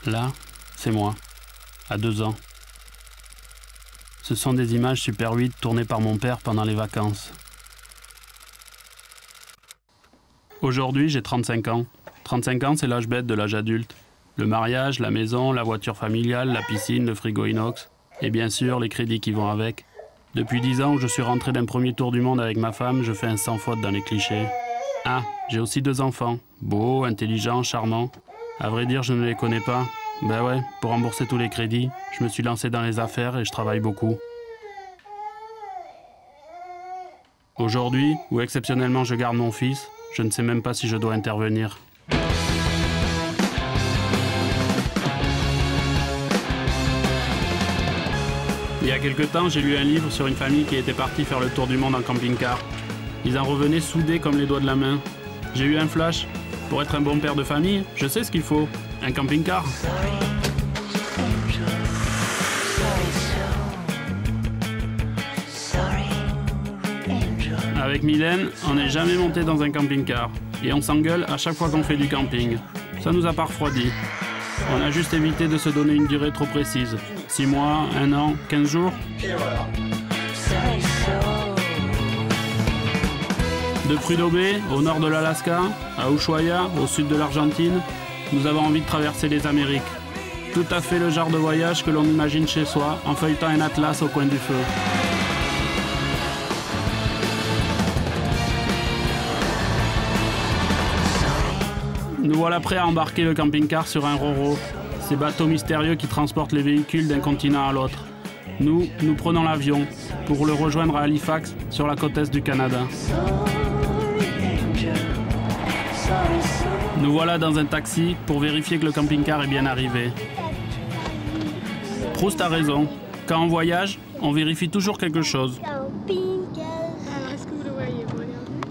Là, c'est moi, à 2 ans. Ce sont des images Super 8 tournées par mon père pendant les vacances. Aujourd'hui, j'ai 35 ans. 35 ans, c'est l'âge bête de l'âge adulte. Le mariage, la maison, la voiture familiale, la piscine, le frigo inox. Et bien sûr, les crédits qui vont avec. Depuis 10 ans où je suis rentré d'un premier tour du monde avec ma femme, je fais un sans faute dans les clichés. Ah, j'ai aussi 2 enfants. Beaux, intelligents, charmants. À vrai dire, je ne les connais pas. Ben ouais, pour rembourser tous les crédits, je me suis lancé dans les affaires et je travaille beaucoup. Aujourd'hui, où exceptionnellement je garde mon fils, je ne sais même pas si je dois intervenir. Il y a quelque temps, j'ai lu un livre sur une famille qui était partie faire le tour du monde en camping-car. Ils en revenaient soudés comme les doigts de la main. J'ai eu un flash. Pour être un bon père de famille, je sais ce qu'il faut. Un camping-car. Avec Mylène, on n'est jamais monté dans un camping-car. Et on s'engueule à chaque fois qu'on fait du camping. Ça nous a pas refroidi. On a juste évité de se donner une durée trop précise. 6 mois, 1 an, 15 jours. De Prudhoe Bay, au nord de l'Alaska, à Ushuaia, au sud de l'Argentine, nous avons envie de traverser les Amériques. Tout à fait le genre de voyage que l'on imagine chez soi, en feuilletant un atlas au coin du feu. Nous voilà prêts à embarquer le camping-car sur un Roro, ces bateaux mystérieux qui transportent les véhicules d'un continent à l'autre. Nous prenons l'avion pour le rejoindre à Halifax, sur la côte est du Canada. Nous voilà dans un taxi pour vérifier que le camping-car est bien arrivé. Proust a raison. Quand on voyage, on vérifie toujours quelque chose. Est-ce que vous le voyez?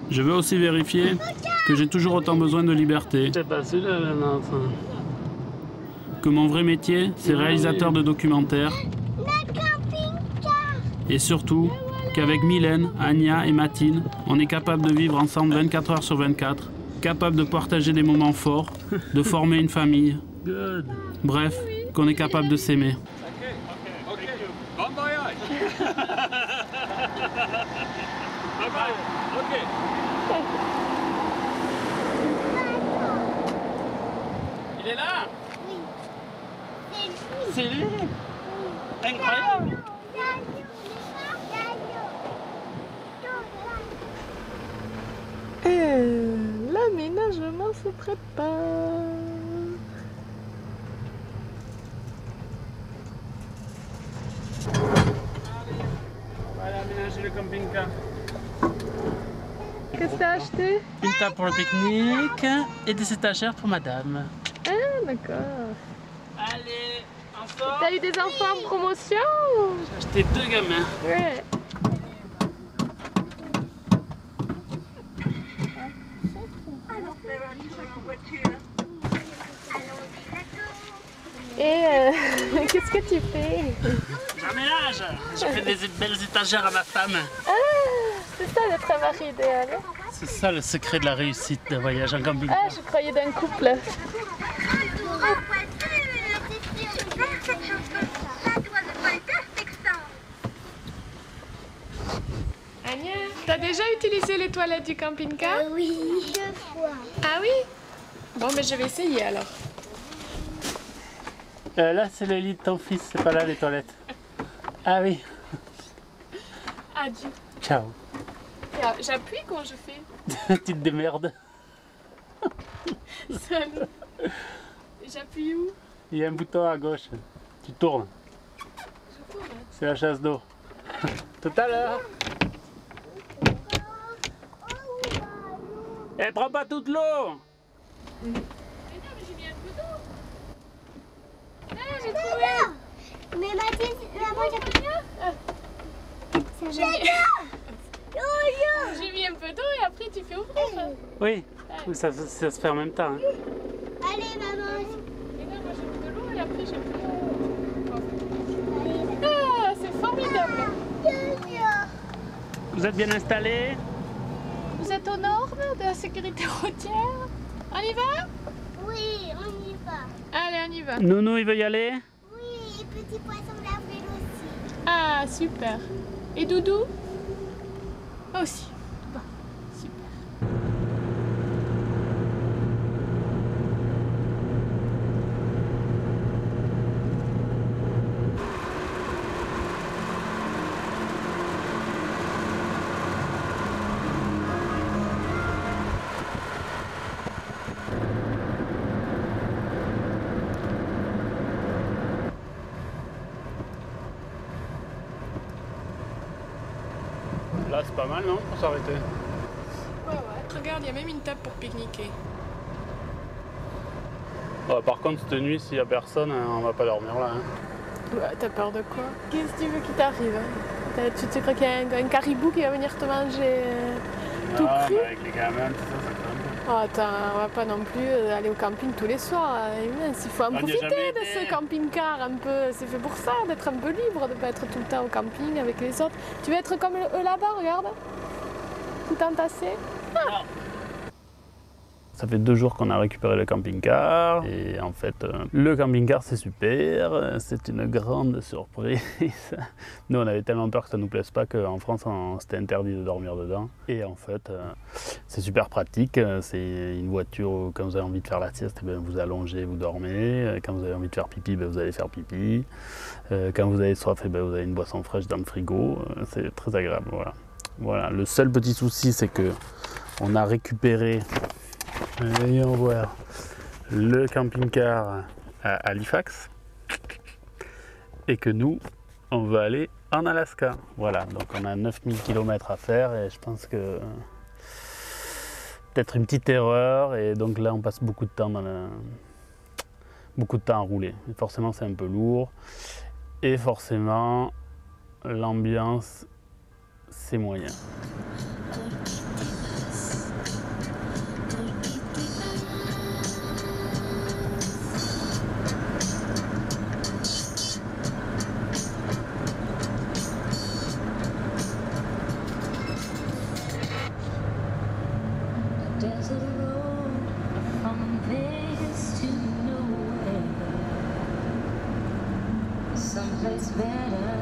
Je veux aussi vérifier que j'ai toujours autant besoin de liberté. Que mon vrai métier, c'est réalisateur de documentaires. Et surtout, qu'avec Mylène, Anya et Matine, on est capable de vivre ensemble 24 heures sur 24, capable de partager des moments forts, de former une famille. Bref, qu'on est capable de s'aimer. Bon voyage. Il est là? Oui. C'est lui? Incroyable! L'aménagement se prépare. On va aller aménager le camping-car. Qu'est-ce que t'as acheté? Une table pour le pique-nique et des étagères pour madame. Ah, d'accord. Allez, on sort. T'as eu des enfants en promotion? J'ai acheté 2 gamins. Ouais. Et qu'est-ce que tu fais? J'aménage. J'ai fait des belles étagères à ma femme. Ah, c'est ça le travail idéal. Hein? C'est ça le secret de la réussite d'un voyage en camping-car. Ah, je croyais d'un couple. Agnès, t'as déjà utilisé les toilettes du camping-car? Oui, 2 fois. Ah oui? Bon, mais je vais essayer alors. Là, c'est le lit de ton fils, c'est pas là les toilettes. Ah oui. Adieu. Ciao. J'appuie quand je fais. Tu te démerdes. Salut. J'appuie où? Il y a un bouton à gauche. Tu tournes. Je tourne. C'est la chasse d'eau. Tout à l'heure. Eh, prends pas toute l'eau. Mais non, mais j'ai mis un peu d'eau. Ah, j'ai trouvé. Mais Mathilde, moi J'ai mis un peu d'eau et après tu fais ouvrir. Oui, ça se fait en même temps. Hein. Allez, maman. Et là, moi j'ai mis de l'eau et après j'ai pris. Ah, c'est formidable. Vous êtes bien installés? Vous êtes aux normes de la sécurité routière? On y va? Oui, on y va. Allez, on y va. Nounou, il veut y aller? Oui, et petit poisson d'avril aussi. Ah, super. Et Doudou? Aussi. Bon, super. Là, c'est pas mal, non, pour s'arrêter? Ouais, ouais. Regarde, il y a même une table pour pique-niquer. Par contre, cette nuit, s'il y a personne, on va pas dormir là. Hein. Ouais, t'as peur de quoi? Qu'est-ce que tu veux qu'il t'arrive? Tu te crois qu'il y a un caribou qui va venir te manger tout cru? Mais avec les gamins, tout ça, ça craint. Oh, attends, on va pas non plus aller au camping tous les soirs. Il faut en On y a profiter jamais de été. ce camping-car un peu. C'est fait pour ça, d'être un peu libre, de pas être tout le temps au camping avec les autres. Tu veux être comme eux là-bas, regarde? Tout entassé. Ça fait 2 jours qu'on a récupéré le camping-car et en fait le camping-car c'est super, c'est une grande surprise. Nous on avait tellement peur que ça nous plaise pas qu'en France c'était interdit de dormir dedans et en fait c'est super pratique, c'est une voiture où quand vous avez envie de faire la sieste, vous allongez, vous dormez, quand vous avez envie de faire pipi, vous allez faire pipi, quand vous avez soif, vous avez une boisson fraîche dans le frigo, c'est très agréable. Voilà. Le seul petit souci c'est que on a récupéré voyons voir le camping-car à Halifax et que nous on va aller en Alaska. Voilà, donc on a 9000 km à faire et je pense que peut-être une petite erreur et donc là on passe beaucoup de temps à rouler. Et forcément c'est un peu lourd et forcément l'ambiance c'est moyen. Desert road from Vegas to nowhere, someplace better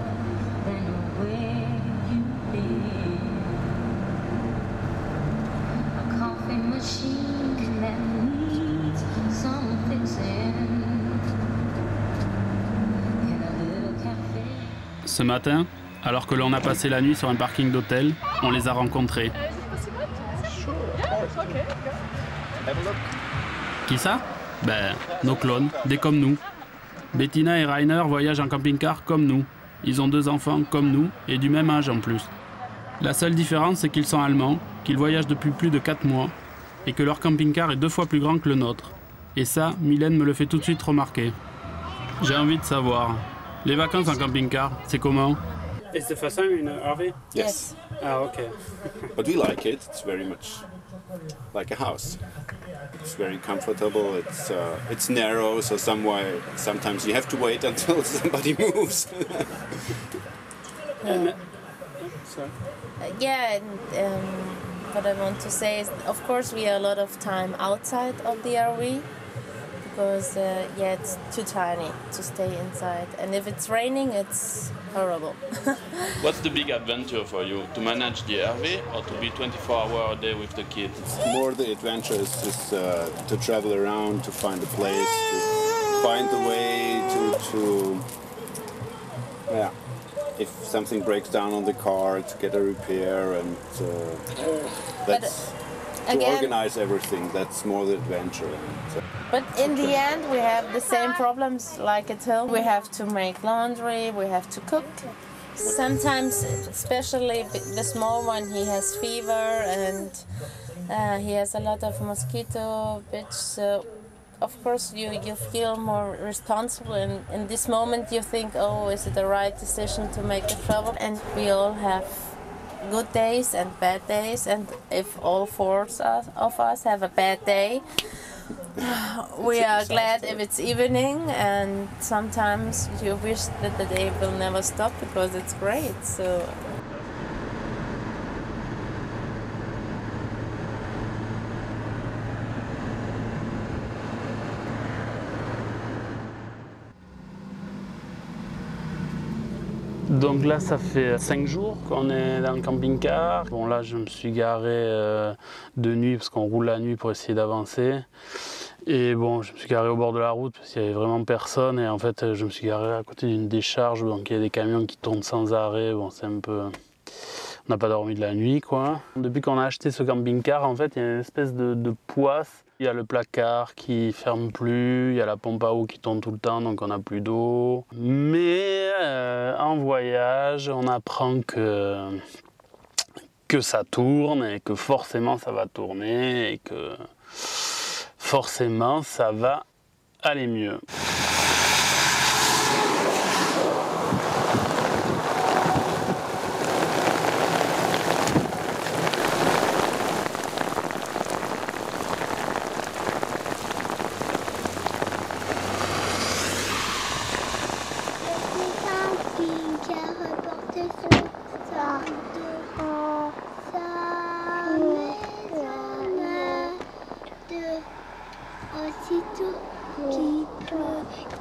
than where you've been. A coffee machine that needs some fixing in a little cafe. Ce matin, alors que l'on a passé la nuit sur un parking d'hôtel, on les a rencontrés. Qui ça? Nos clones, des comme nous. Bettina et Rainer voyagent en camping-car comme nous. Ils ont 2 enfants comme nous et du même âge en plus. La seule différence, c'est qu'ils sont allemands, qu'ils voyagent depuis plus de 4 mois et que leur camping-car est 2 fois plus grand que le nôtre. Et ça, Mylène me le fait tout de suite remarquer. J'ai envie de savoir, les vacances en camping-car, c'est comment? Is the first time in RV? Yes. Ah, ok. But we like it. It's very much like a house. It's very comfortable. It's narrow, so sometimes you have to wait until somebody moves. Yeah, and what I want to say is, of course, we have a lot of time outside of the RV because, it's too tiny to stay inside. And if it's raining, it's horrible. What's the big adventure for you? To manage the RV or to be 24 hours a day with the kids? More the adventure is just to travel around, to find a place, to find the way if something breaks down on the car, to get a repair, and that's to again, organize everything. That's more the adventure. But in the end, we have the same problems like at home. We have to make laundry, we have to cook. Sometimes, especially the small one, he has fever and he has a lot of mosquito bites. So of course you feel more responsible, and in this moment you think, oh, is it the right decision to make the travel? And we all have good days and bad days, and if all 4 of us have a bad day, we are glad if it's evening, and sometimes you wish that the day will never stop because it's great. So. Donc là, ça fait 5 jours qu'on est dans le camping-car. Bon, là, je me suis garé de nuit parce qu'on roule la nuit pour essayer d'avancer. Et bon, je me suis garé au bord de la route parce qu'il n'y avait vraiment personne. Et en fait, je me suis garé à côté d'une décharge. Donc il y a des camions qui tournent sans arrêt. Bon, c'est un peu... On n'a pas dormi de la nuit, quoi. Depuis qu'on a acheté ce camping-car, en fait, il y a une espèce de poisse. Il y a le placard qui ferme plus, il y a la pompe à eau qui tourne tout le temps, donc on n'a plus d'eau. Mais en voyage, on apprend que ça tourne et que forcément ça va tourner et que forcément ça va aller mieux.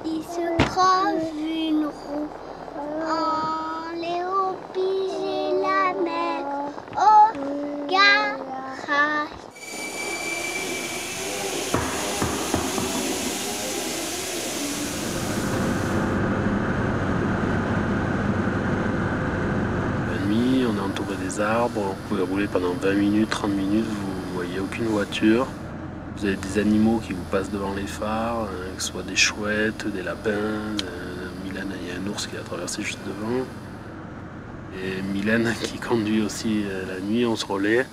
Il se crave une roue en Léo piger la mer au garage. La nuit, on est entouré des arbres, vous pouvez rouler pendant 20 minutes, 30 minutes, vous voyez aucune voiture. Vous avez des animaux qui vous passent devant les phares, que ce soit des chouettes, des lapins. Mylène, il y a un ours qui a traversé juste devant. Et Mylène qui conduit aussi la nuit, on se relaie.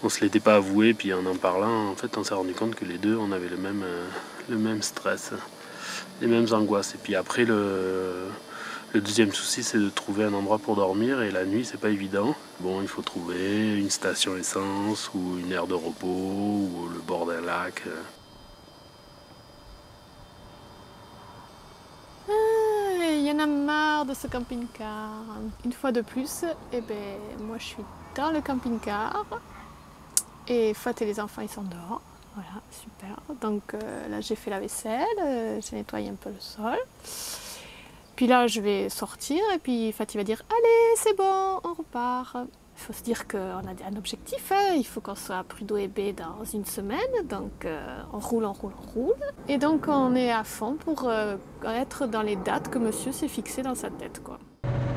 On se l'était pas avoué, puis en parlant, en fait, on s'est rendu compte que les deux, on avait le même stress, les mêmes angoisses. Et puis après, le deuxième souci, c'est de trouver un endroit pour dormir. Et la nuit, c'est pas évident. Bon, il faut trouver une station essence ou une aire de repos ou le bord d'un lac. Il y en a marre de ce camping-car. Une fois de plus, moi je suis dans le camping-car et Fat et les enfants ils sont dehors. Voilà, super. Donc là j'ai fait la vaisselle, j'ai nettoyé un peu le sol. Puis là je vais sortir et puis Fat il va dire allez c'est bon, on repart. Il faut se dire qu'on a un objectif, hein. Il faut qu'on soit à Prudo et Baie dans une semaine, donc on roule. Et donc on est à fond pour être dans les dates que monsieur s'est fixées dans sa tête, quoi.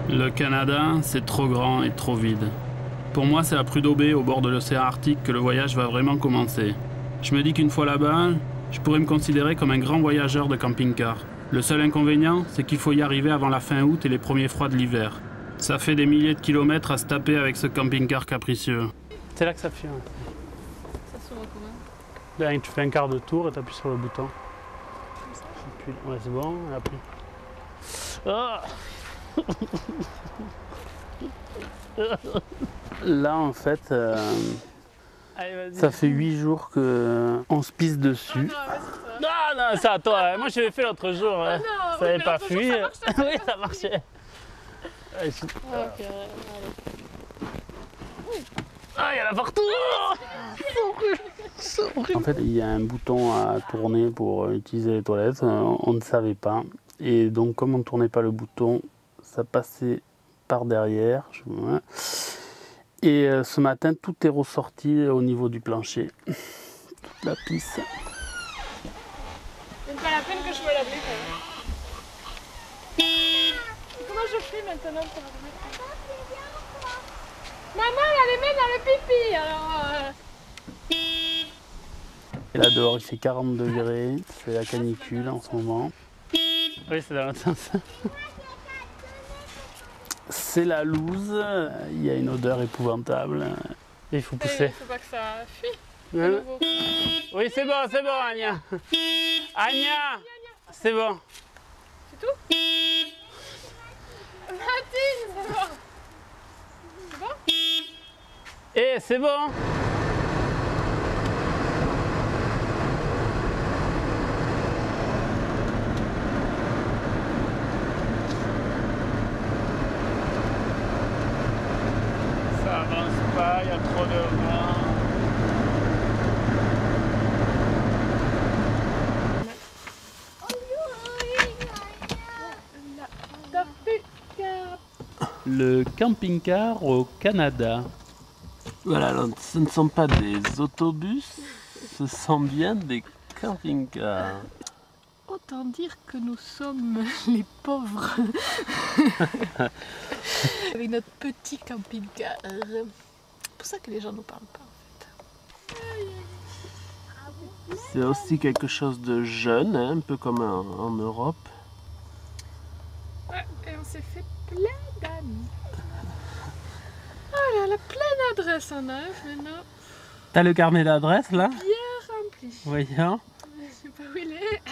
Le Canada, c'est trop grand et trop vide. Pour moi, c'est à Prudo Baie, au bord de l'océan Arctique, que le voyage va vraiment commencer. Je me dis qu'une fois là-bas, je pourrais me considérer comme un grand voyageur de camping-car. Le seul inconvénient, c'est qu'il faut y arriver avant la fin août et les premiers froids de l'hiver. Ça fait des milliers de kilomètres à se taper avec ce camping-car capricieux. C'est là que ça fuit. Ça s'ouvre comment? Là, tu fais un quart de tour et tu appuies sur le bouton. Puis, ouais, c'est bon, et après. Là, en fait, ça fait 8 jours qu'on se pisse dessus. Non, c'est à toi. Moi, je l'ai fait l'autre jour. Non, ça n'avait pas fui. Ça Oui, ça marchait. Ok, Ah, il y en a partout. En fait, il y a un bouton à tourner pour utiliser les toilettes. On ne savait pas. Et donc, comme on ne tournait pas le bouton, ça passait par derrière. Et ce matin, tout est ressorti au niveau du plancher. Toute la pisse. C'est pas la peine que je me lave les mains. Comment je fais maintenant pour remettre? Maman, elle a les mains dans le pipi, alors... Et là dehors, il fait 40 degrés. C'est la canicule en ce moment. Oui, c'est dans l'autre sens. C'est la loose. Il y a une odeur épouvantable. Et il faut pousser. Il faut pas que ça fuit. Hein? Oui, c'est bon, Anya. Anya, c'est bon. C'est tout? Mathilde, c'est bon. C'est bon? Eh, c'est bon. Ça avance pas, il y a trop de vent. Le camping-car au Canada. Voilà, alors, ce ne sont pas des autobus, ce sont bien des camping-cars. Autant dire que nous sommes les pauvres. Avec notre petit camping-car. C'est pour ça que les gens ne nous parlent pas en fait. C'est aussi quelque chose de jeune, hein, un peu comme en Europe. Ouais, et on s'est fait plein d'amis. Oh là là, plein d'adresses en a maintenant. T'as le carnet d'adresse là? Bien rempli. Voyons. Je sais pas où il est.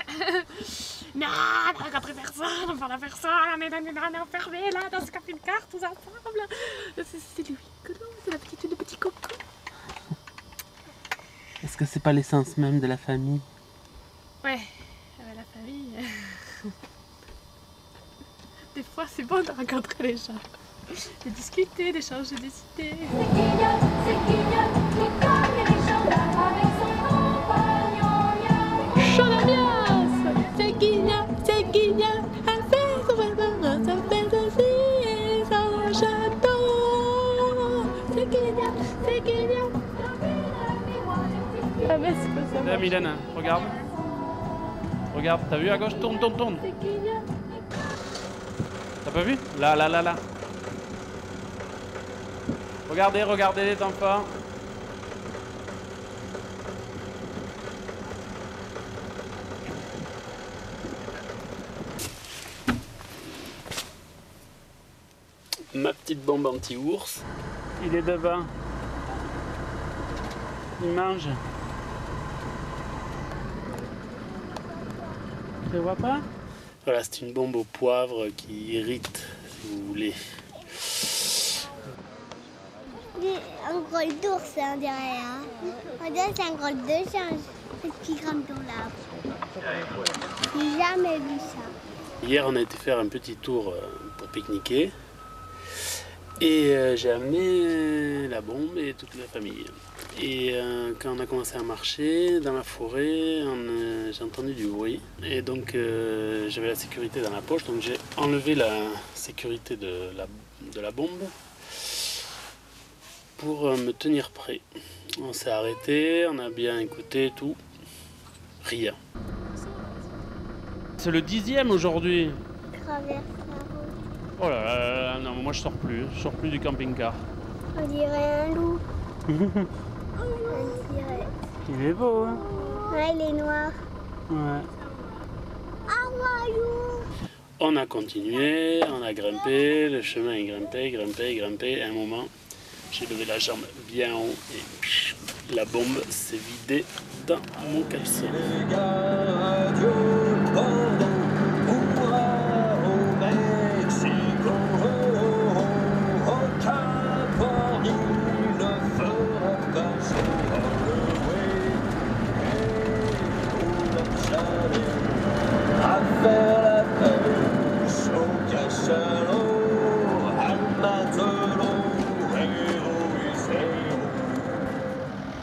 Non, on n'a rencontré personne, on parle à personne, on est enfermés là dans ce camping-car tous ensemble. C'est lui, c'est la petite, le petit coco. Est-ce que c'est pas l'essence même de la famille? Ouais, la famille. Des fois c'est bon de rencontrer les gens. De discuter, d'échanger des idées. Chant d'ambiance. C'est Guigna, elle fait son verre, ça fait aussi son château. C'est Guigna. Ah ben c'est pas ça. Là, Mylène, regarde. Regarde, t'as vu à gauche? Tourne. T'as pas vu? Là. Regardez les enfants. Ma petite bombe anti-ours. Il est devant. Il mange. Tu ne vois pas? Voilà, c'est une bombe au poivre qui irrite, si vous voulez. Un gros d'ours, on dirait. Hein. On dirait que c'est un gros de singe qui grimpe dans l'arbre. J'ai jamais vu ça. Hier, on a été faire un petit tour pour pique-niquer. Et j'ai amené la bombe et toute la famille. Et quand on a commencé à marcher dans la forêt, j'ai entendu du bruit. Et donc j'avais la sécurité dans la poche, donc j'ai enlevé la sécurité de la bombe pour me tenir prêt. On s'est arrêté, on a bien écouté tout. Rien. C'est le 10e aujourd'hui. Traverse la route. Oh là là, non, moi je sors plus du camping-car. On dirait un loup. On dirait. Il est beau, hein? Ouais, il est noir. Ouais. Ah, loup. On a continué, on a grimpé, le chemin est grimpé. À un moment, j'ai levé la jambe bien haut et la bombe s'est vidée dans mon caleçon.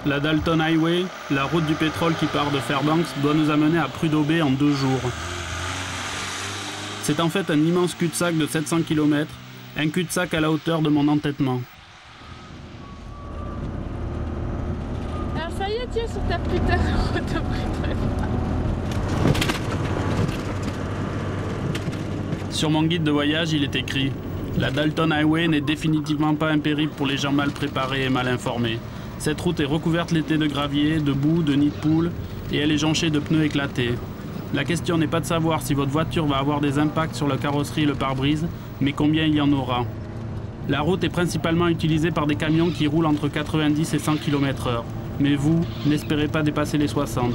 La Dalton Highway, la route du pétrole qui part de Fairbanks, doit nous amener à Prudhoe Bay en 2 jours. C'est en fait un immense cul-de-sac de 700 km, un cul-de-sac à la hauteur de mon entêtement. Alors ça y est, tu es sur ta putain de route de Prudhoe. Sur mon guide de voyage, il est écrit « La Dalton Highway n'est définitivement pas un périple pour les gens mal préparés et mal informés. Cette route est recouverte l'été de gravier, de boue, de nids de poules, et elle est jonchée de pneus éclatés. La question n'est pas de savoir si votre voiture va avoir des impacts sur la carrosserie et le pare-brise, mais combien il y en aura. La route est principalement utilisée par des camions qui roulent entre 90 et 100 km/h, mais vous, n'espérez pas dépasser les 60.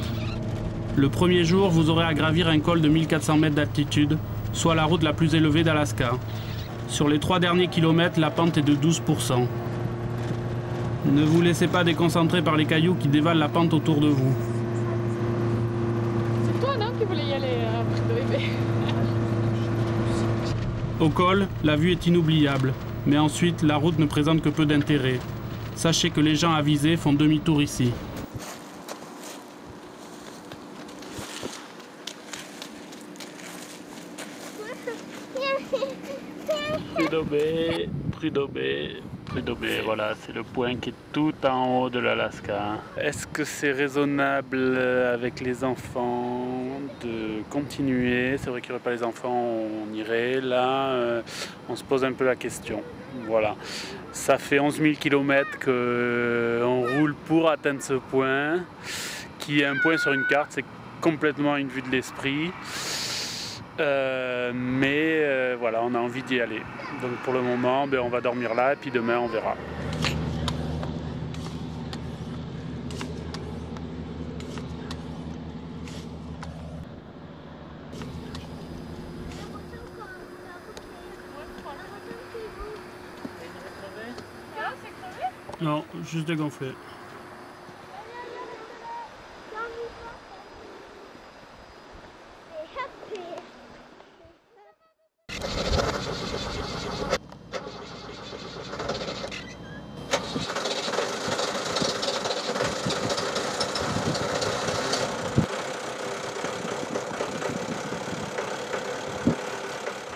Le premier jour, vous aurez à gravir un col de 1400 mètres d'altitude, soit la route la plus élevée d'Alaska. Sur les 3 derniers kilomètres, la pente est de 12%. Ne vous laissez pas déconcentrer par les cailloux qui dévalent la pente autour de vous. C'est toi, non, qui voulais y aller à Prudhoe Bay? Au col, la vue est inoubliable, mais ensuite, la route ne présente que peu d'intérêt. Sachez que les gens avisés font demi-tour ici. Prudhoe Bay. Prudhoe Bay. Prudhoe Bay, voilà, c'est le point qui est tout en haut de l'Alaska. Est-ce que c'est raisonnable avec les enfants de continuer? C'est vrai qu'il n'y aurait pas les enfants, on irait. Là, on se pose un peu la question. Voilà. Ça fait 11 000 km qu'on roule pour atteindre ce point, qui est un point sur une carte, c'est complètement une vue de l'esprit. Mais voilà, on a envie d'y aller. Donc pour le moment, on va dormir là et puis demain on verra. Non, juste dégonflé.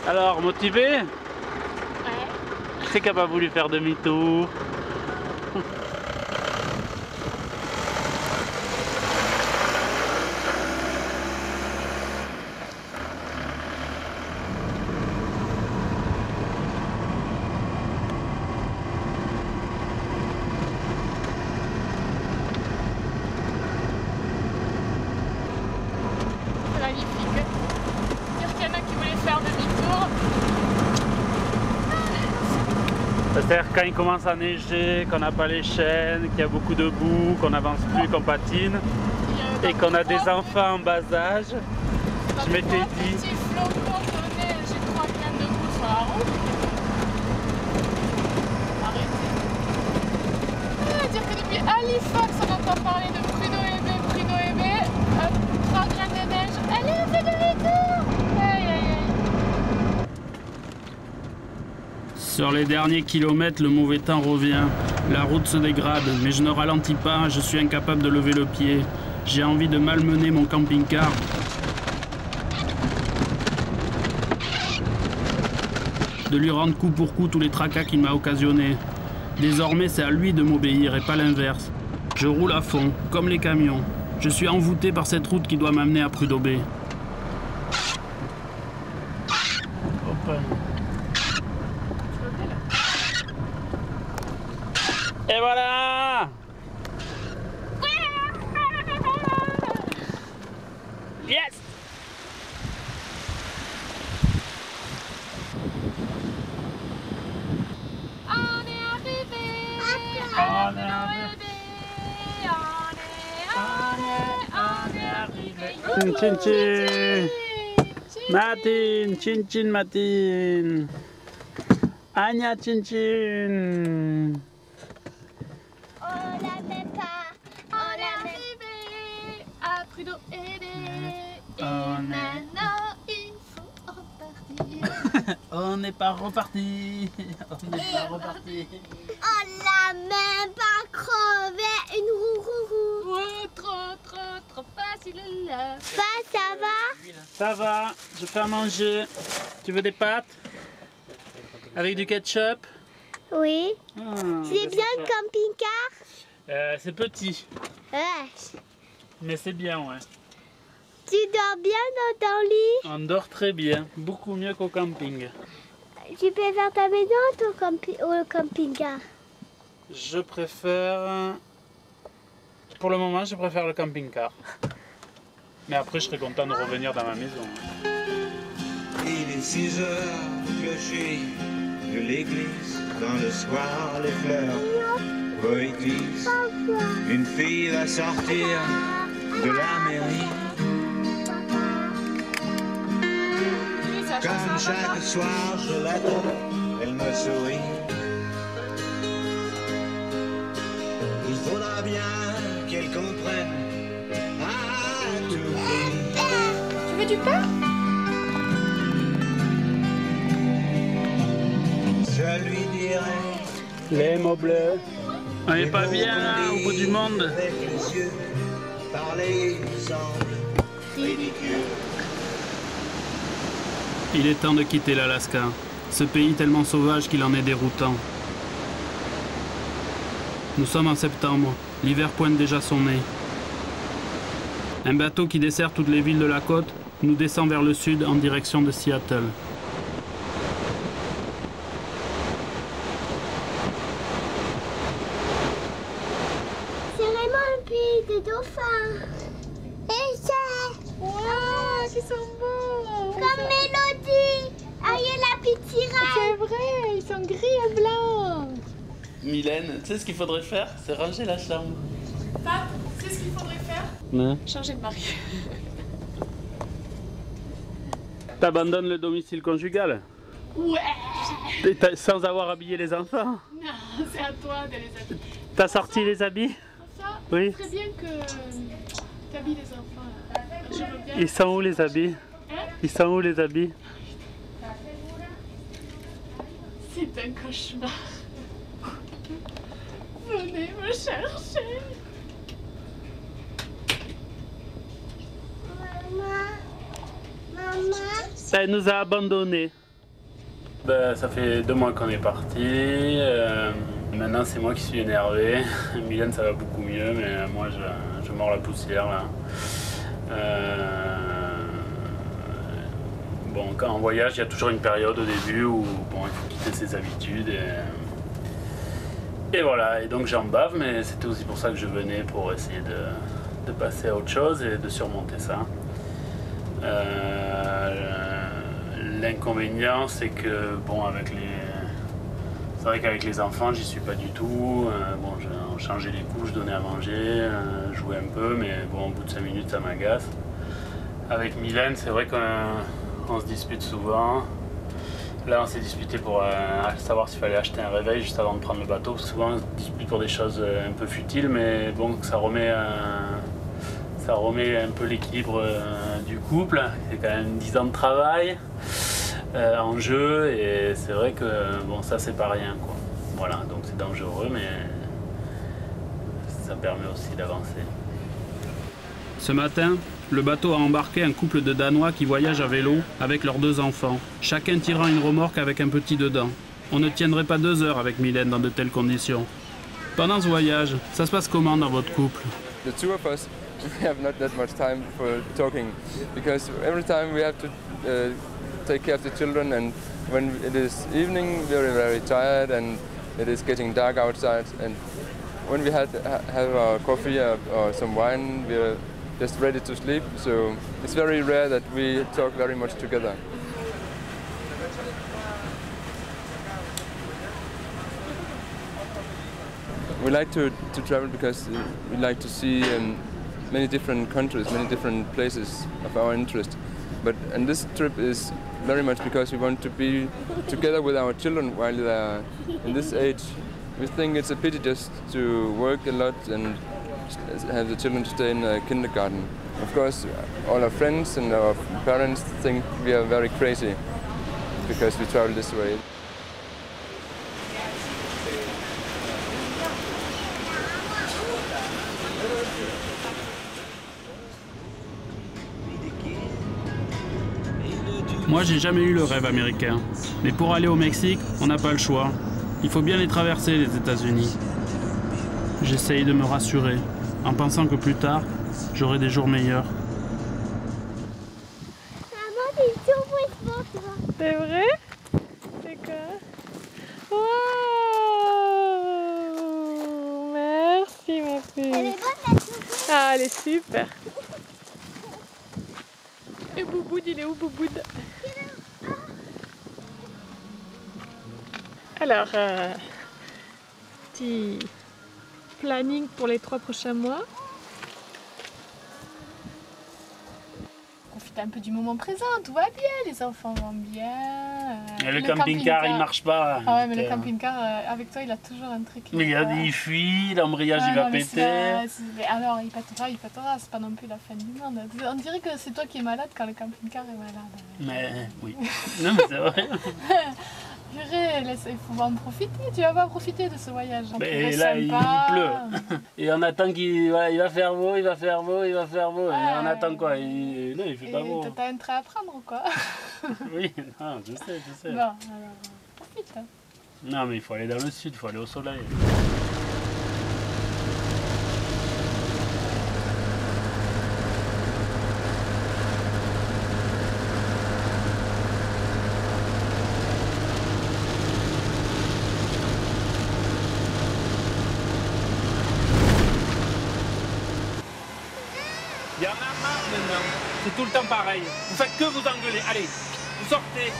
Alors, motivé? Ouais. C'est qu'elle n'a pas voulu faire demi-tour. C'est magnifique. Dire qu'il y en a qui voulaient faire demi-tour. C'est-à-dire quand il commence à neiger, qu'on n'a pas les chaînes, qu'il y a beaucoup de boue, qu'on n'avance plus, qu'on patine et qu'on a des enfants en bas âge, je m'étais dit... Petit flocon de neige, j'ai 3 graines de boue sur la route. Arrêtez. Dire que depuis Halifax, on entend parler de Prudhoe Bay, 3 graines de neige. Allez, on fait demi-tour. Aïe, aïe, aïe. Sur les derniers kilomètres, le mauvais temps revient. La route se dégrade, mais je ne ralentis pas, je suis incapable de lever le pied. J'ai envie de malmener mon camping-car. De lui rendre coup pour coup tous les tracas qu'il m'a occasionnés. Désormais, c'est à lui de m'obéir et pas l'inverse. Je roule à fond, comme les camions. Je suis envoûté par cette route qui doit m'amener à Prudhoe Bay. Hop. Et voilà! Yes! On est arrivé. On est arrivé. Chin chin! Martine! Chin chin Martine! Anya chin chin! On la met pas. On est arrivé à Prudhoe Bay. Et On est- maintenant il faut repartir. On n'est pas reparti! On n'est pas reparti! On l'a même pas crevé une roue. Ouais, trop facile là. Ça va? Ça va, je fais à manger. Tu veux des pâtes? Avec du ketchup? Oui. Ah, C'est bien le camping-car? c'est petit, Ouais. mais c'est bien, ouais. Tu dors bien dans ton lit? On dort très bien, beaucoup mieux qu'au camping. Tu préfères ta maison ou le camping-car? Je préfère... Pour le moment, je préfère le camping-car. Mais après, je serais content de revenir dans ma maison. Il est 6 heures, clocher de l'église, dans le square, les fleurs poétisent. Une fille va sortir de la mairie. Comme chaque soir, je l'attends, elle me sourit. Il faudra bien qu'elle comprenne à tout prix. Tu veux du pain? Je lui dirai. Les mots bleus. On n'est pas bien là, au bout du monde. Avec les yeux, parler semble ridicule. Il est temps de quitter l'Alaska. Ce pays tellement sauvage qu'il en est déroutant. Nous sommes en septembre, l'hiver pointe déjà son nez. Un bateau qui dessert toutes les villes de la côte nous descend vers le sud en direction de Seattle. C'est vraiment un pays de dauphins. Et c'est... Waouh, ils sont beaux. Comme Mélodie. Ah, il y a la petite sirène. C'est vrai, ils sont gris et blancs. Mylène, tu sais ce qu'il faudrait faire? C'est ranger la chambre. Pat, tu sais ce qu'il faudrait faire? Ouais. Changer de mari. T'abandonnes le domicile conjugal? Ouais. Sans avoir habillé les enfants? Non, c'est à toi de les habiller. T'as sorti les habits? Ça, Oui. c'est bien que tu habilles les enfants. Je veux bien. Ils sont où les habits? Hein? Ils sont où les habits? C'est un cauchemar. Venez me chercher. Maman. Elle nous a abandonnés. Ben, ça fait 2 mois qu'on est parti. Maintenant, c'est moi qui suis énervé. Mylène, ça va beaucoup mieux, mais moi, je mords la poussière là. Bon, quand on voyage, il y a toujours une période au début où bon, il faut quitter ses habitudes. Et voilà, et donc j'en bave, mais c'était aussi pour ça que je venais, pour essayer de passer à autre chose et de surmonter ça. L'inconvénient, c'est que, bon, c'est vrai qu'avec les enfants, j'y suis pas du tout. Bon, on changeait les couches, je donnais à manger, jouais un peu, mais bon, au bout de 5 minutes, ça m'agace. Avec Mylène, c'est vrai qu'on se dispute souvent. Là, on s'est disputé pour savoir s'il fallait acheter un réveil juste avant de prendre le bateau. Parce que souvent, on se dispute pour des choses un peu futiles, mais bon, ça remet un peu l'équilibre du couple. C'est quand même 10 ans de travail en jeu, et c'est vrai que bon, ça, c'est pas rien, quoi. Voilà, donc c'est dangereux, mais ça permet aussi d'avancer. Ce matin, le bateau a embarqué un couple de Danois qui voyagent à vélo avec leurs 2 enfants, chacun tirant une remorque avec un petit dedans. On ne tiendrait pas 2 heures avec Mylène dans de telles conditions. Pendant ce voyage, ça se passe comment dans votre couple? The two of us, we have not that much time for talking, because every time we have to take care of the children, and when it is evening, we're very tired, and it is getting dark outside, and when we have our coffee or some wine, we're just ready to sleep, so it's very rare that we talk very much together. We like to travel because we like to see many different countries, many different places of our interest. And this trip is very much because we want to be together with our children while they are in this age. We think it's a pity just to work a lot and have the children stay in kindergarten. Of course, all our friends and our parents think we are very crazy because we travel this way. Moi, j'ai jamais eu le rêve américain. Mais pour aller au Mexique, on n'a pas le choix. Il faut bien les traverser, les États-Unis. J'essaye de me rassurer, en pensant que plus tard, j'aurai des jours meilleurs. Maman, j'ai une surprise pour toi. C'est vrai? C'est quoi? Waouh! Merci ma Elle est fille. bonne la surprise. Ah, elle est super. Et Bouboud, il est où Bouboud? Alors, petit planning pour les 3 prochains mois. Profite un peu du moment présent, tout va bien, les enfants vont bien. Et le camping-car, il marche pas. Ah ouais, mais le camping-car, avec toi, il a toujours un truc. Mais regarde, il fuit, l'embrayage il va péter. Mais alors, il pètera, c'est pas non plus la fin du monde. On dirait que c'est toi qui es malade quand le camping-car est malade. Mais oui. Non, mais c'est vrai. Purée, il faut en profiter, tu vas pas profiter de ce voyage. Mais là, il pleut. Et on attend qu'il voilà, il va faire beau, il va faire beau, il va faire beau. Et on attend quoi? Non, il fait pas beau. T'as un train à prendre ou quoi? Oui, non, je sais. Bon, alors, profite. Hein. Non, mais il faut aller dans le sud, il faut aller au soleil. Il y en a marre maintenant, c'est tout le temps pareil. Vous faites que vous engueuler. Allez, vous sortez.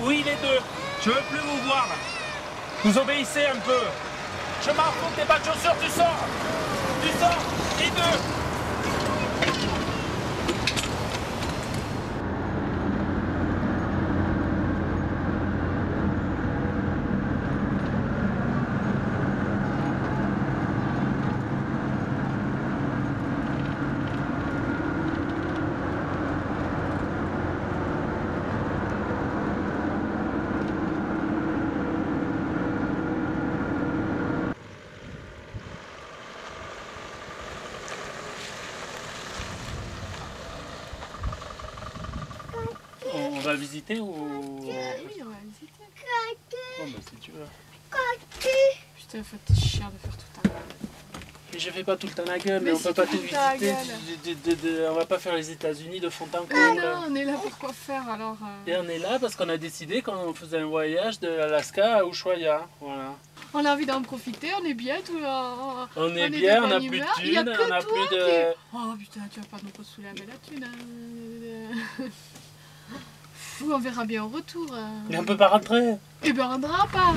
Oui, les deux. Je veux plus vous voir. Vous obéissez un peu. Je m'en fous, t'es pas de chaussures, tu sors. Tu sors, les deux. On va visiter ou... Oui, on va visiter. Bon, bah si tu veux. Putain, faut être chiant de faire tout le temps. Mais je fais pas tout le temps la gueule, mais on si peut pas tu tout fais ta visiter. On va pas faire les États-Unis de fond en Mais comble. non, on est là pour quoi faire alors Et on est là parce qu'on a décidé qu'on faisait un voyage de l'Alaska à Ushuaia. Voilà. On a envie d'en profiter, on est bien, tout. On est bien, on a plus de thunes, on a plus de... Oh putain, tu vas pas nous ressoulever la thune. Hein. Fou, on verra bien au retour. Mais on peut pas rentrer. Eh ben on rentrera pas.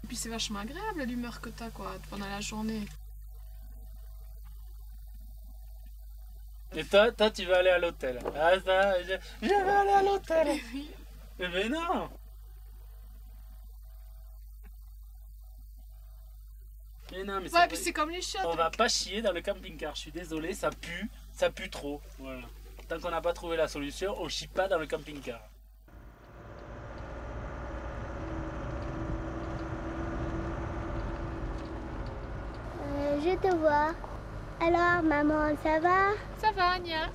Et puis c'est vachement agréable l'humeur que t'as quoi pendant la journée. Et toi, tu vas aller à l'hôtel. Ah ça, je vais aller à l'hôtel. Oui. Mais non. Mais non, mais Ouais, puis c'est comme les chiottes. on va pas chier dans le camping-car. Je suis désolé, ça pue trop. Voilà. Tant qu'on n'a pas trouvé la solution, on chie pas dans le camping-car. Je te vois. Alors, maman, ça va? Ça va, Anya?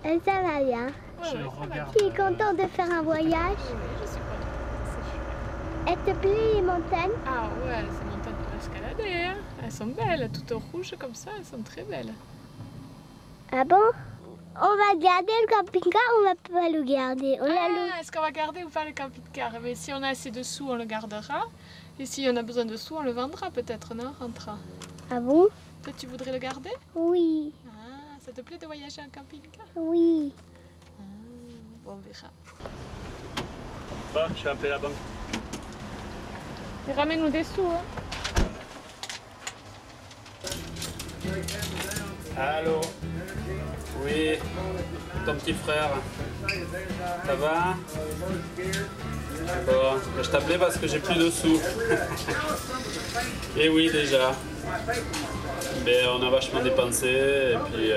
Ça va bien. Je regarde. Tu es content de faire un voyage? Oui, je suis contente. Elles te plaît les montagnes? Ah ouais, ces montagnes pour escalader, hein. Elles sont belles, toutes rouges comme ça, elles sont très belles. Ah bon? On va garder le camping-car, on va pas le garder. Est-ce qu'on va garder ou pas le camping-car? Mais si on a assez de sous, on le gardera. Et si on a besoin de sous, on le vendra peut-être, non? Rentrera. Ah bon? Toi, tu voudrais le garder? Oui, Ah, ça te plaît de voyager en camping-car? oui. Ah, bon, on verra. Bon, je vais appeler la banque. Et ramène-nous des sous, hein. Allô? Oui, ton petit frère. Ça va? Bon, je t'appelais parce que j'ai plus de sous. Et oui, déjà. Mais on a vachement dépensé et puis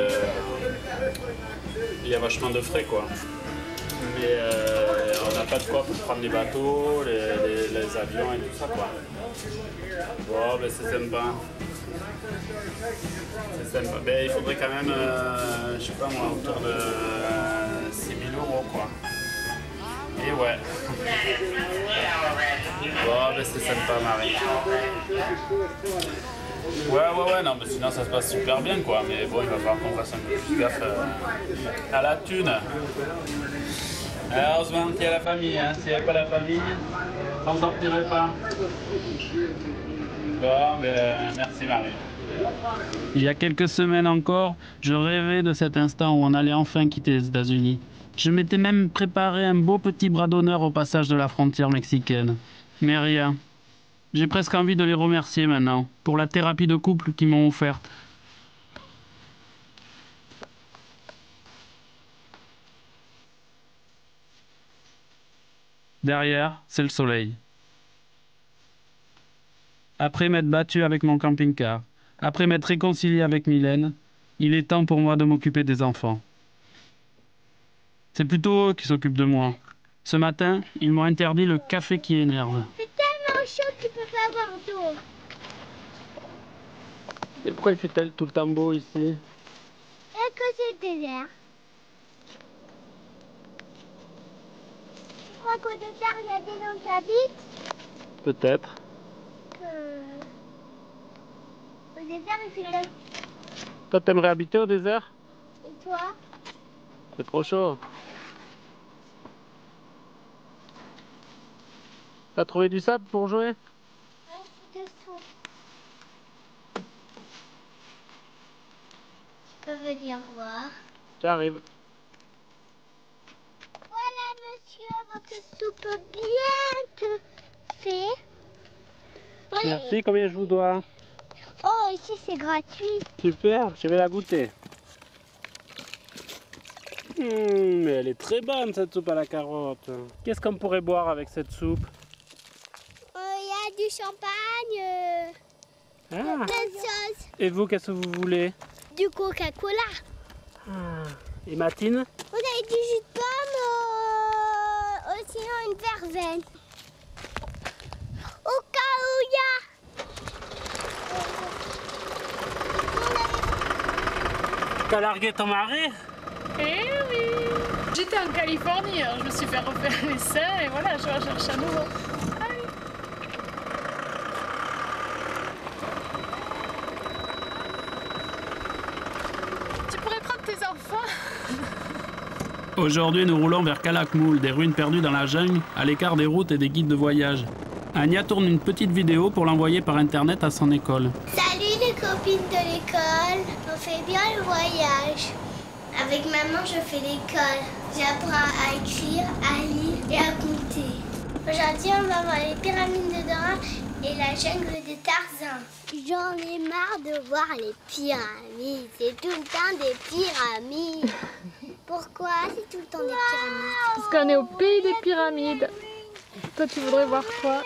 il y a vachement de frais quoi. Mais on n'a pas de quoi pour prendre les bateaux, les avions et tout ça quoi. Bon, ben c'est sympa. C'est sympa. Ben, il faudrait quand même, je sais pas moi, autour de 6 000 € quoi. Et ouais. Bon, ben c'est sympa Marie. Ouais, non, mais sinon ça se passe super bien quoi. Mais bon, il va falloir qu'on fasse un peu plus gaffe à la thune. Heureusement qu'il y a la famille, hein. S'il n'y avait pas la famille, on ne sortirait pas. Bon, ben merci Marie. Il y a quelques semaines encore, je rêvais de cet instant où on allait enfin quitter les États-Unis. Je m'étais même préparé un beau petit bras d'honneur au passage de la frontière mexicaine. Mais rien. J'ai presque envie de les remercier maintenant pour la thérapie de couple qu'ils m'ont offerte. Derrière, c'est le soleil. Après m'être battu avec mon camping-car, après m'être réconcilié avec Mylène, il est temps pour moi de m'occuper des enfants. C'est plutôt eux qui s'occupent de moi. Ce matin, ils m'ont interdit le café qui énerve. C'est tellement chaud que tu peux pas avoir d'eau. Et pourquoi il fait tout le temps beau ici? Et que c'est désert. Tu crois qu'au désert, il y a des gens qui habitent? Peut-être. Au désert, il fait le... Toi, t'aimerais habiter au désert? Et toi? C'est trop chaud. T'as trouvé du sable pour jouer? Ouais, dessous. Tu peux venir voir. J'arrive. Voilà, monsieur, votre soupe bien te fait. Merci, combien je vous dois? Oh, ici c'est gratuit. Super, je vais la goûter. Mais elle est très bonne cette soupe à la carotte. Qu'est-ce qu'on pourrait boire avec cette soupe? Il y a du champagne, plein de choses. Et vous, qu'est-ce que vous voulez? Du Coca-Cola. Et Matine? Vous avez du jus de pomme, sinon une verveine. Au cas où il y a. T'as largué ton mari? Eh oui! J'étais en Californie, alors je me suis fait refaire les seins et voilà, je recherche à nouveau. Allez. Tu pourrais prendre tes enfants? Aujourd'hui, nous roulons vers Calakmul, des ruines perdues dans la jungle, à l'écart des routes et des guides de voyage. Anya tourne une petite vidéo pour l'envoyer par internet à son école. Salut les copines de l'école, on fait bien le voyage. Avec maman, je fais l'école. J'apprends à écrire, à lire et à compter. Aujourd'hui, on va voir les pyramides de Dora et la jungle de Tarzan. J'en ai marre de voir les pyramides. C'est tout le temps des pyramides. Pourquoi c'est tout le temps des pyramides? Parce qu'on est au pays des pyramides. Toi, tu voudrais voir quoi?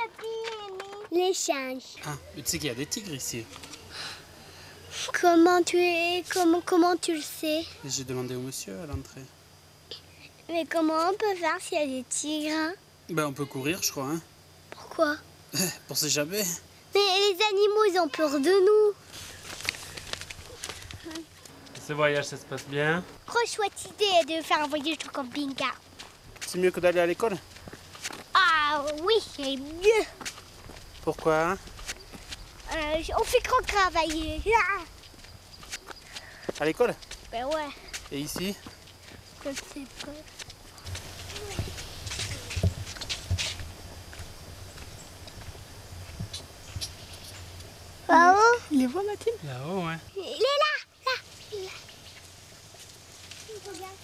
Les singes. Ah, mais tu sais qu'il y a des tigres ici. Comment tu le sais? J'ai demandé au monsieur à l'entrée. Mais comment on peut faire s'il y a des tigres? Ben, on peut courir, je crois. Hein. Pourquoi? Pour s'échapper. Mais les animaux, ils ont peur de nous. Ce voyage, ça se passe bien. Trop chouette idée de faire un voyage au camping-car. C'est mieux que d'aller à l'école? Ah oui, c'est mieux. Pourquoi? On fait trop travailler. À l'école? Ben ouais. Et ici? Je sais pas. Là-haut? Il les voit, Mathilde? Là-haut, ouais. Il est là. Regarde.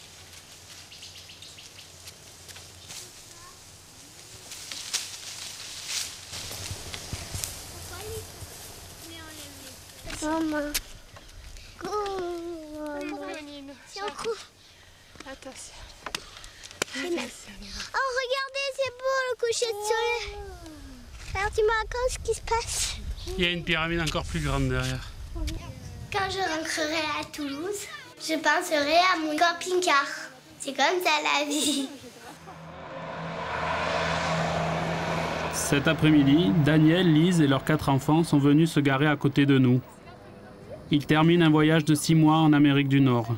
Maman. C'est un coup. Attention. Oh, regardez, c'est beau le coucher de soleil. Alors, tu me racontes ce qui se passe? Il y a une pyramide encore plus grande derrière. Quand je rentrerai à Toulouse, je penserai à mon camping-car. C'est comme ça la vie. Cet après-midi, Daniel, Lise et leurs 4 enfants sont venus se garer à côté de nous. Ils terminent un voyage de 6 mois en Amérique du Nord.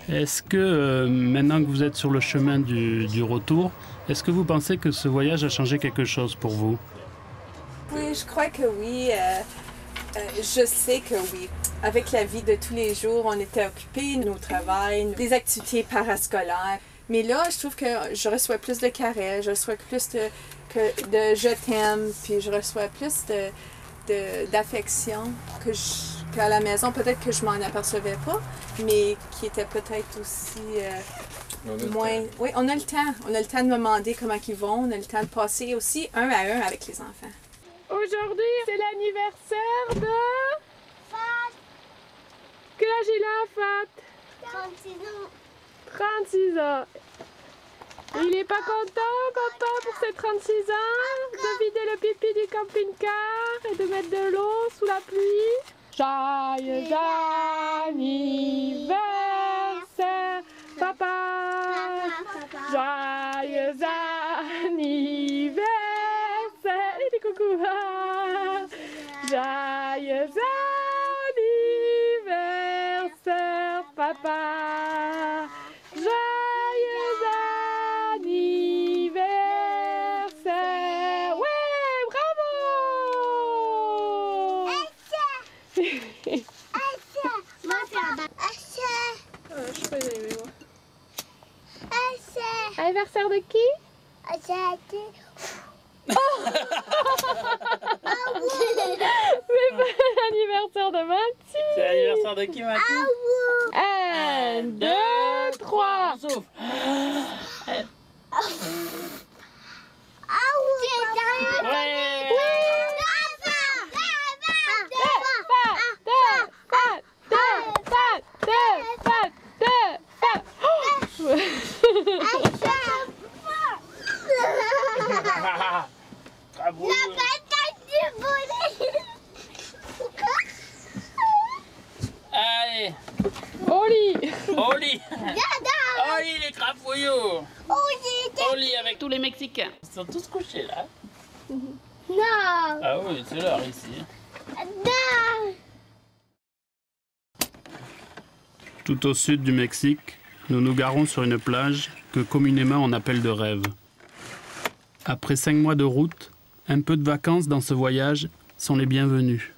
Est-ce que, maintenant que vous êtes sur le chemin du retour, est-ce que vous pensez que ce voyage a changé quelque chose pour vous? Oui, je crois que oui. Je sais que oui. Avec la vie de tous les jours, on était occupés, nos travails, des activités parascolaires. Mais là, je trouve que je reçois plus de caresses, je reçois plus de je t'aime, puis je reçois plus d'affection qu'à la maison. Peut-être que je m'en apercevais pas, mais qui était peut-être aussi moins... Oui, on a le temps. On a le temps de me demander comment ils vont. On a le temps de passer aussi un à un avec les enfants. Aujourd'hui, c'est l'anniversaire de... Fat. Quel âge il a, Fat? 36 ans. 36 ans. Il est pas content, papa, pour ses 36 ans, de vider le pipi du camping-car et de mettre de l'eau sous la pluie. Joyeux anniversaire, papa. Joyeux anniversaire. Et des coucous. Joyeux anniversaire, papa. Joyeux anniversaire. Ouais, bravo. Je suis pas aimée, moi. Anniversaire de qui? C'est pas l'anniversaire de Mathilde. C'est l'anniversaire de qui, Mathilde? 1, 2, 3. Souffle. Allez, Au lit. au lit. Au lit, les crapouillots. Au lit avec tous les Mexicains. Ils sont tous couchés là. Non. Ah oui, c'est l'heure ici. Non. Tout au sud du Mexique, nous nous garons sur une plage que communément on appelle de rêve. Après 5 mois de route, un peu de vacances dans ce voyage sont les bienvenus.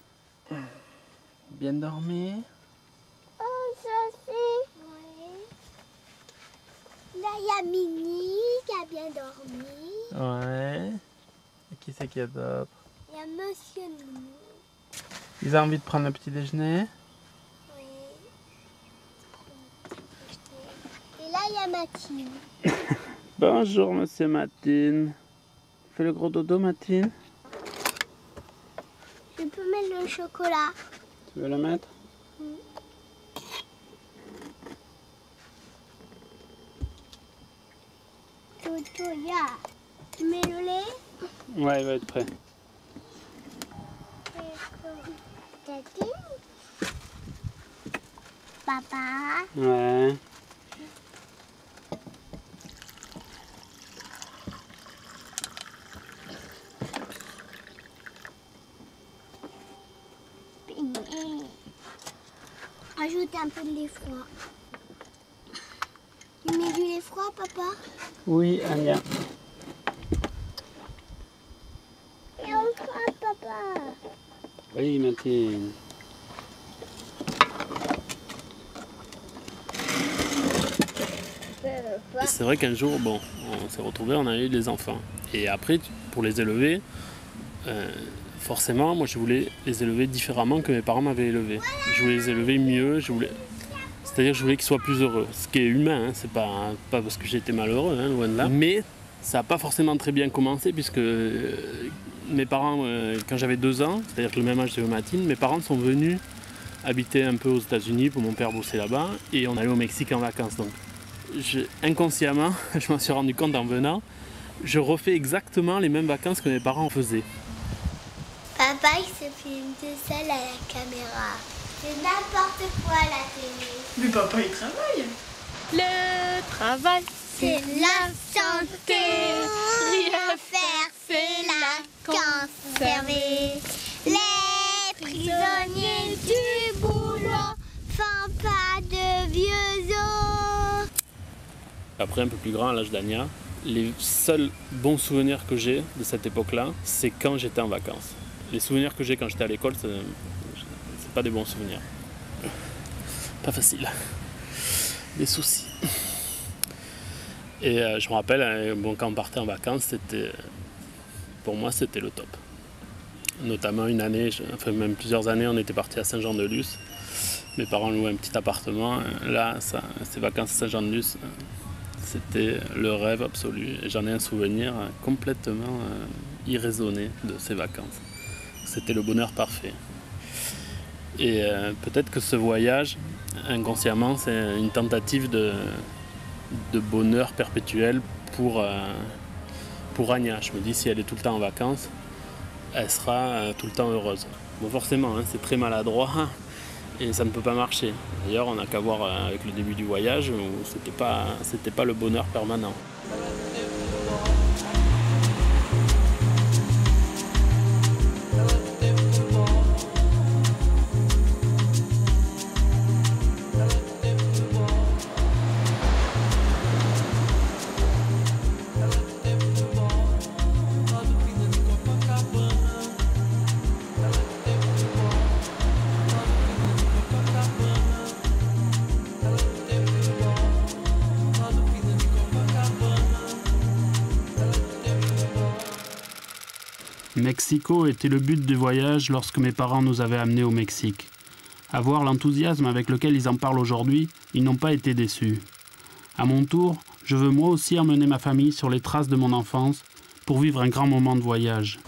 Bien dormi. Oh, Sophie. Oui. Là, il y a Mini qui a bien dormi. Ouais. Et qui c'est qu'il y a d'autre? Il y a Monsieur Mini. Ils ont envie de prendre le petit déjeuner? Oui. Et là, il y a Mathilde. Bonjour, monsieur Matine. Fais le gros dodo, Matine. Je peux mettre le chocolat. Tu veux le mettre? Toto, là. Tu mets le lait? Ouais, il va être prêt. Tati. Papa. Ouais. Ajoute un peu de lait froid. Tu mets du lait froid, papa? Oui, Anya. Et encore, papa. Oui, Matine. Et c'est vrai qu'un jour, bon, on s'est retrouvés, on a eu des enfants. Et après, pour les élever, forcément, moi je voulais les élever différemment que mes parents m'avaient élevé. Je voulais les élever mieux, c'est-à-dire que je voulais qu'ils soient plus heureux. Ce qui est humain, hein, c'est pas parce que j'étais malheureux, hein, loin de là. Mais ça n'a pas forcément très bien commencé puisque mes parents, quand j'avais 2 ans, c'est-à-dire que le même âge que Mathilde, mes parents sont venus habiter un peu aux États-Unis pour mon père bosser là-bas et on allait au Mexique en vacances. Donc inconsciemment, je m'en suis rendu compte en venant, je refais exactement les mêmes vacances que mes parents faisaient. Papa, il se filme tout seul à la caméra. C'est n'importe quoi à la télé. Mais papa, il travaille. Le travail, C'est la santé. Rien faire, c'est la conserver. Les prisonniers du boulot font pas de vieux os. Après, un peu plus grand, à l'âge d'Anya, les seuls bons souvenirs que j'ai de cette époque-là, c'est quand j'étais en vacances. Les souvenirs que j'ai quand j'étais à l'école, c'est pas des bons souvenirs. Pas facile. Des soucis. Et je me rappelle, bon, quand on partait en vacances, pour moi, c'était le top. Notamment une année, enfin même plusieurs années, on était partis à Saint-Jean-de-Luz. Mes parents louaient un petit appartement. Là, ces vacances à Saint-Jean-de-Luz, c'était le rêve absolu. Et j'en ai un souvenir complètement irraisonné de ces vacances. C'était le bonheur parfait. Et peut-être que ce voyage, inconsciemment, c'est une tentative de bonheur perpétuel pour Anya. Je me dis, si elle est tout le temps en vacances, elle sera tout le temps heureuse. Bon, forcément, hein, c'est très maladroit et ça ne peut pas marcher. D'ailleurs, on n'a qu'à voir avec le début du voyage où c'était pas le bonheur permanent. Mexico était le but du voyage lorsque mes parents nous avaient amenés au Mexique. À voir l'enthousiasme avec lequel ils en parlent aujourd'hui, ils n'ont pas été déçus. À mon tour, je veux moi aussi emmener ma famille sur les traces de mon enfance pour vivre un grand moment de voyage.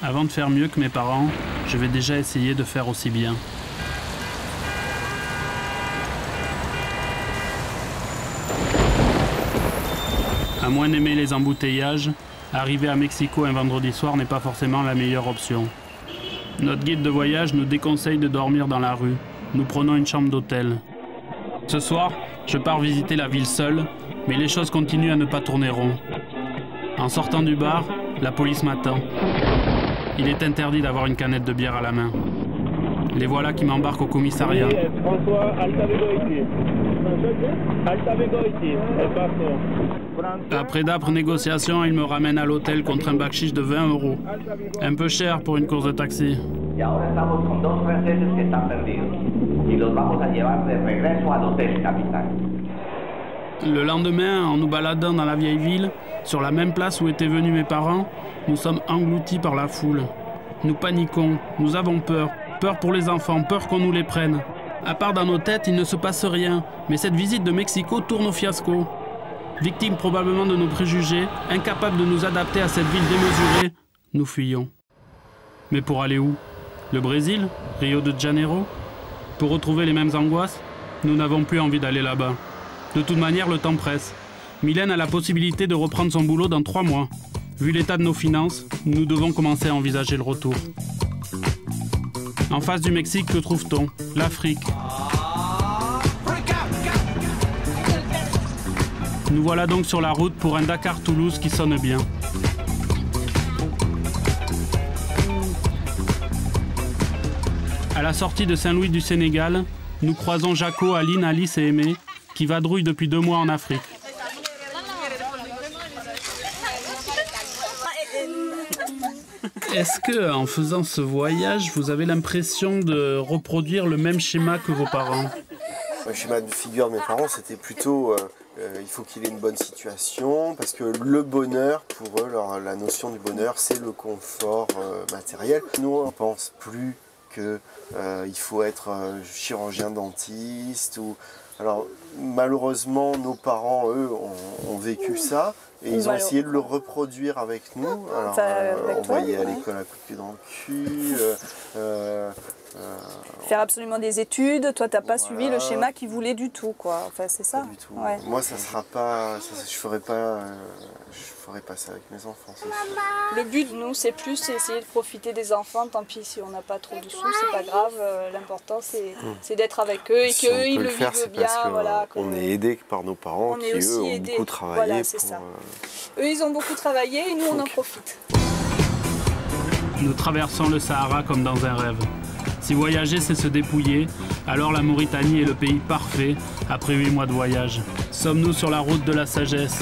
Avant de faire mieux que mes parents, je vais déjà essayer de faire aussi bien. À moins d'aimer les embouteillages, arriver à Mexico un vendredi soir n'est pas forcément la meilleure option. Notre guide de voyage nous déconseille de dormir dans la rue. Nous prenons une chambre d'hôtel. Ce soir, je pars visiter la ville seule, mais les choses continuent à ne pas tourner rond. En sortant du bar, la police m'attend. Il est interdit d'avoir une canette de bière à la main. Les voilà qui m'embarquent au commissariat. Après d'âpres négociations, ils me ramènent à l'hôtel contre un bakchich de 20 €. Un peu cher pour une course de taxi. Le lendemain, en nous baladant dans la vieille ville, sur la même place où étaient venus mes parents, nous sommes engloutis par la foule. Nous paniquons, nous avons peur. Peur pour les enfants, peur qu'on nous les prenne. À part dans nos têtes, il ne se passe rien. Mais cette visite de Mexico tourne au fiasco. Victimes probablement de nos préjugés, incapables de nous adapter à cette ville démesurée, nous fuyons. Mais pour aller où? Le Brésil? Rio de Janeiro? Pour retrouver les mêmes angoisses? Nous n'avons plus envie d'aller là-bas. De toute manière, le temps presse. Mylène a la possibilité de reprendre son boulot dans 3 mois. Vu l'état de nos finances, nous devons commencer à envisager le retour. En face du Mexique, que trouve-t-on? L'Afrique. Nous voilà donc sur la route pour un Dakar-Toulouse qui sonne bien. À la sortie de Saint-Louis du Sénégal, nous croisons Jaco, Aline, Alice et Aimé, qui vadrouillent depuis 2 mois en Afrique. Est-ce que, en faisant ce voyage, vous avez l'impression de reproduire le même schéma que vos parents? Le schéma de figure de mes parents, c'était plutôt il faut qu'il ait une bonne situation, parce que le bonheur, pour eux, la notion du bonheur, c'est le confort matériel. Nous, on ne pense plus qu'il faut être chirurgien dentiste. Alors, malheureusement, nos parents, eux, ont vécu ça. Et ils ont essayé de le reproduire avec nous. Alors, envoyer à l'école à coups de pied dans le cul. Faire absolument des études. Toi, t'as pas suivi le schéma qu'ils voulaient du tout, quoi. Enfin, c'est ça. Pas du tout. Ouais. Moi, ça sera pas. Je ferai pas ça avec mes enfants. Le but, nous, c'est plus essayer de profiter des enfants. Tant pis si on n'a pas trop de sous, c'est pas grave. L'important, c'est d'être avec eux et si qu'eux, ils le faire, vivent bien. Voilà, on est aidé par nos parents qui, eux, ont beaucoup travaillé. Voilà, c'est ça. Eux, ils ont beaucoup travaillé et nous, on en profite. Nous traversons le Sahara comme dans un rêve. Si voyager, c'est se dépouiller, alors la Mauritanie est le pays parfait après 8 mois de voyage. Sommes-nous sur la route de la sagesse?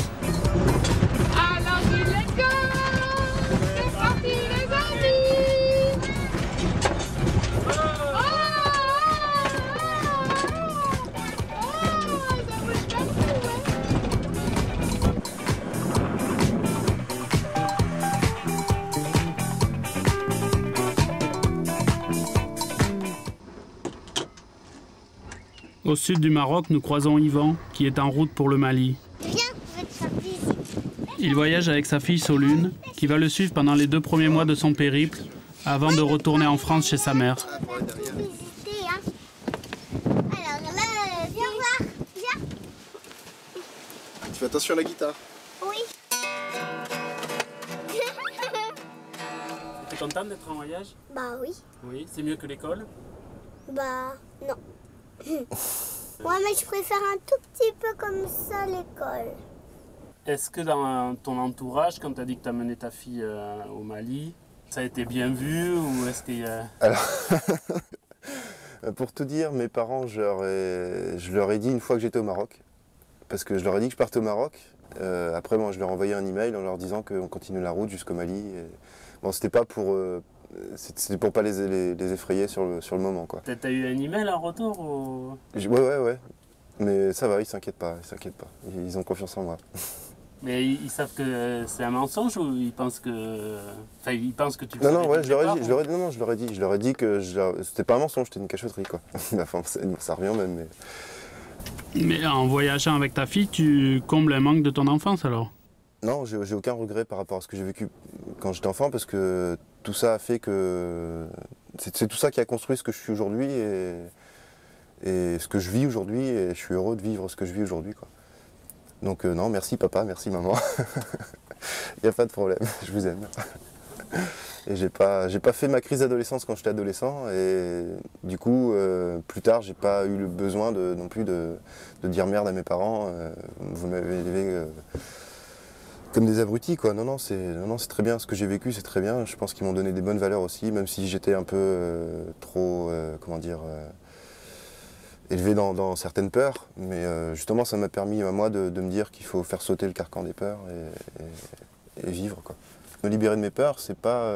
Au sud du Maroc, nous croisons Yvan, qui est en route pour le Mali. Il voyage avec sa fille Solune, qui va le suivre pendant les 2 premiers mois de son périple, avant de retourner en France chez sa mère. Tu fais attention à la guitare? Oui. T'es contente d'être en voyage? Bah oui. Oui, c'est mieux que l'école? Bah non. Ouais, mais je préfère un tout petit peu comme ça l'école. Est-ce que dans ton entourage, quand tu as dit que tu as mené ta fille au Mali, ça a été bien vu ou est-ce qu'il y a... Alors, pour tout dire, mes parents, je leur ai dit une fois que j'étais au Maroc, parce que je leur ai dit que je partais au Maroc. Après, moi, je leur ai envoyé un email en leur disant qu'on continue la route jusqu'au Mali. Et... Bon, c'était pas pour... c'était pour pas les effrayer sur le moment, quoi. T'as eu un email en retour ou... Ouais. Mais ça va, ils s'inquiètent pas. Ils ont confiance en moi. Mais ils savent que c'est un mensonge ou ils pensent que... Enfin, ils pensent que tu... Non, ouais, je leur ai dit que c'était pas un mensonge, c'était une cachotterie, quoi. Enfin, ça revient même, mais... Mais en voyageant avec ta fille, tu combles un manque de ton enfance, alors? Non, j'ai aucun regret par rapport à ce que j'ai vécu quand j'étais enfant, parce que tout ça a fait que... C'est tout ça qui a construit ce que je suis aujourd'hui et ce que je vis aujourd'hui, et je suis heureux de vivre ce que je vis aujourd'hui, quoi. Donc non, merci papa, merci maman. Il n'y a pas de problème, je vous aime. Et j'ai pas fait ma crise d'adolescence quand j'étais adolescent, et du coup, plus tard, j'ai pas eu le besoin non plus de dire merde à mes parents. Vous m'avez élevé comme des abrutis, quoi. Non, c'est très bien. Ce que j'ai vécu, c'est très bien. Je pense qu'ils m'ont donné des bonnes valeurs aussi, même si j'étais un peu trop, comment dire, élevé dans certaines peurs. Mais justement, ça m'a permis à moi de me dire qu'il faut faire sauter le carcan des peurs et vivre, quoi. Me libérer de mes peurs, c'est pas...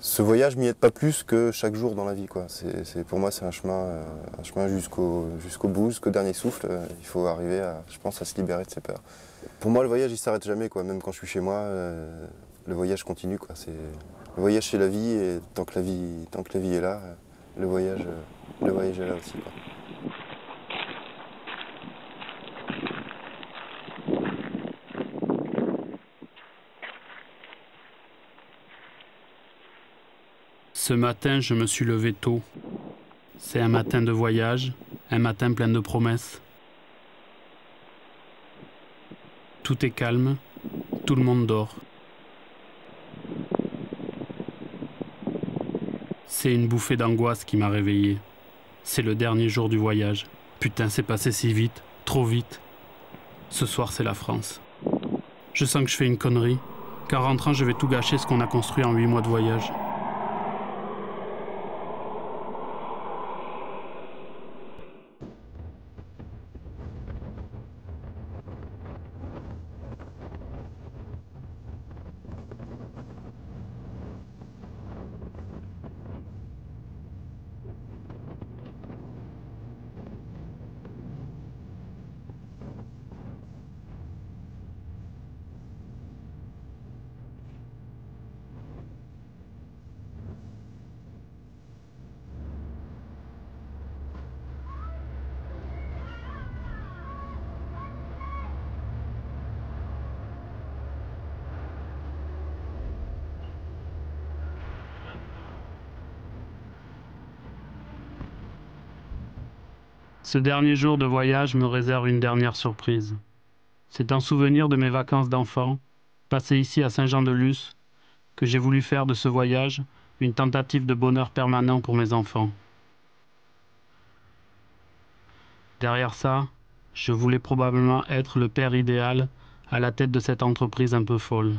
Ce voyage m'y aide pas plus que chaque jour dans la vie, quoi. Pour moi, c'est un chemin jusqu'au bout, jusqu'au dernier souffle. Il faut arriver, je pense, à se libérer de ses peurs. Pour moi, le voyage, il s'arrête jamais, quoi. Même quand je suis chez moi, le voyage continue, quoi. Le voyage, c'est la vie, et tant que la vie est là, le voyage est là aussi, quoi. Ce matin, je me suis levé tôt. C'est un matin de voyage, un matin plein de promesses. Tout est calme, tout le monde dort. C'est une bouffée d'angoisse qui m'a réveillé. C'est le dernier jour du voyage. Putain, c'est passé si vite, trop vite. Ce soir, c'est la France. Je sens que je fais une connerie, qu'en rentrant, je vais tout gâcher ce qu'on a construit en 8 mois de voyage. Ce dernier jour de voyage me réserve une dernière surprise. C'est un souvenir de mes vacances d'enfant, passées ici à Saint-Jean-de-Luz, que j'ai voulu faire de ce voyage une tentative de bonheur permanent pour mes enfants. Derrière ça, je voulais probablement être le père idéal à la tête de cette entreprise un peu folle.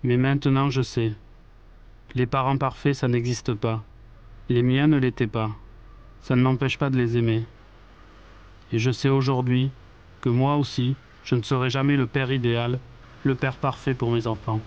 Mais maintenant je sais, les parents parfaits ça n'existe pas. Les miens ne l'étaient pas. Ça ne m'empêche pas de les aimer. Et je sais aujourd'hui que moi aussi, je ne serai jamais le père idéal, le père parfait pour mes enfants.